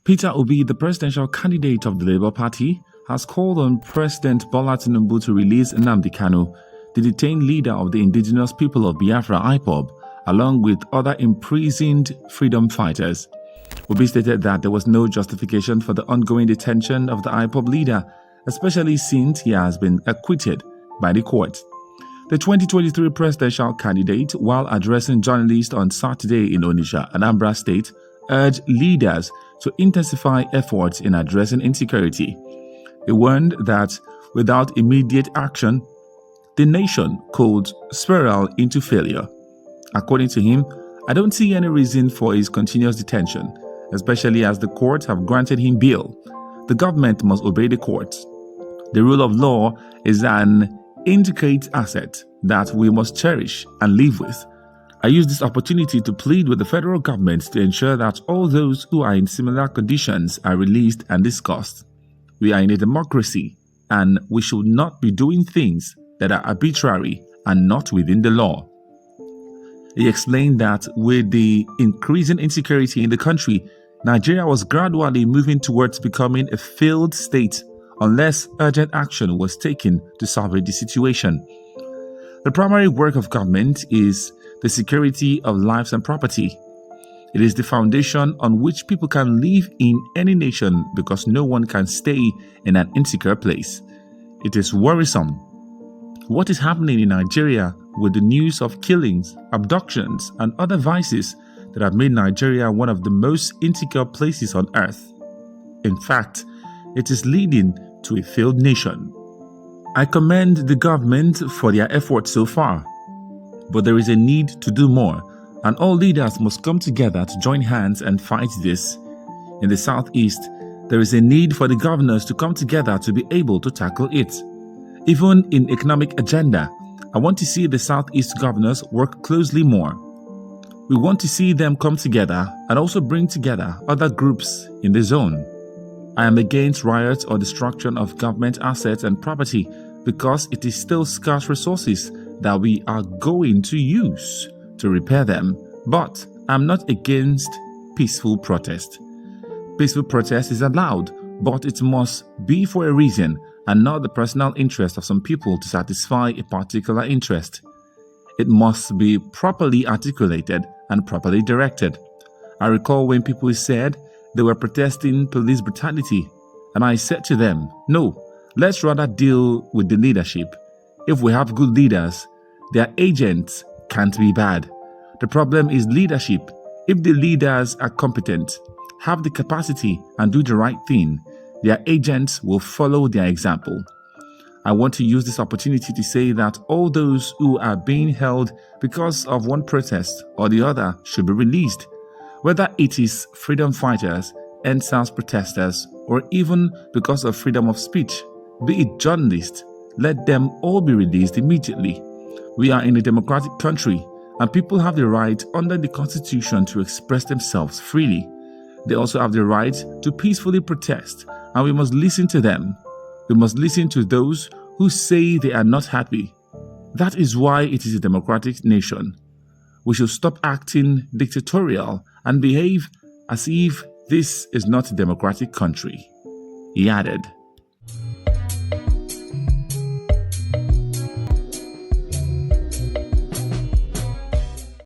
Peter Obi, the presidential candidate of the Labour Party, has called on President Bola Tinubu to release Nnamdi Kanu, the detained leader of the indigenous people of Biafra IPOB, along with other imprisoned freedom fighters. Obi stated that there was no justification for the ongoing detention of the IPOB leader, especially since he has been acquitted by the court. The 2023 presidential candidate, while addressing journalists on Saturday in Onitsha, Anambra State, urged leaders to intensify efforts in addressing insecurity. He warned that without immediate action, the nation could spiral into failure. According to him, I don't see any reason for his continuous detention, especially as the courts have granted him bail. The government must obey the courts. The rule of law is an intricate asset that we must cherish and live with. I use this opportunity to plead with the federal government to ensure that all those who are in similar conditions are released and discussed. We are in a democracy, and we should not be doing things that are arbitrary and not within the law. He explained that with the increasing insecurity in the country, Nigeria was gradually moving towards becoming a failed state unless urgent action was taken to salvage the situation. The primary work of government is the security of lives and property. It is the foundation on which people can live in any nation because no one can stay in an insecure place. It is worrisome what is happening in Nigeria with the news of killings, abductions, and other vices that have made Nigeria one of the most insecure places on earth. In fact, it is leading to a failed nation. I commend the government for their efforts so far, but there is a need to do more, and all leaders must come together to join hands and fight this. In the Southeast, there is a need for the governors to come together to be able to tackle it. Even in economic agenda, I want to see the Southeast governors work closely more. We want to see them come together and also bring together other groups in the zone. I am against riots or destruction of government assets and property because it is still scarce resources that we are going to use to repair them. But I'm not against peaceful protest. Peaceful protest is allowed, but it must be for a reason and not the personal interest of some people to satisfy a particular interest. It must be properly articulated and properly directed. I recall when people said they were protesting police brutality, and I said to them, no, let's rather deal with the leadership. If we have good leaders, their agents can't be bad. The problem is leadership. If the leaders are competent, have the capacity, and do the right thing, their agents will follow their example. I want to use this opportunity to say that all those who are being held because of one protest or the other should be released. Whether it is freedom fighters, EndSARS protesters, or even because of freedom of speech, be it journalists, let them all be released immediately. We are in a democratic country, and people have the right under the Constitution to express themselves freely. They also have the right to peacefully protest, and we must listen to them. We must listen to those who say they are not happy. That is why it is a democratic nation. We should stop acting dictatorial and behave as if this is not a democratic country, he added.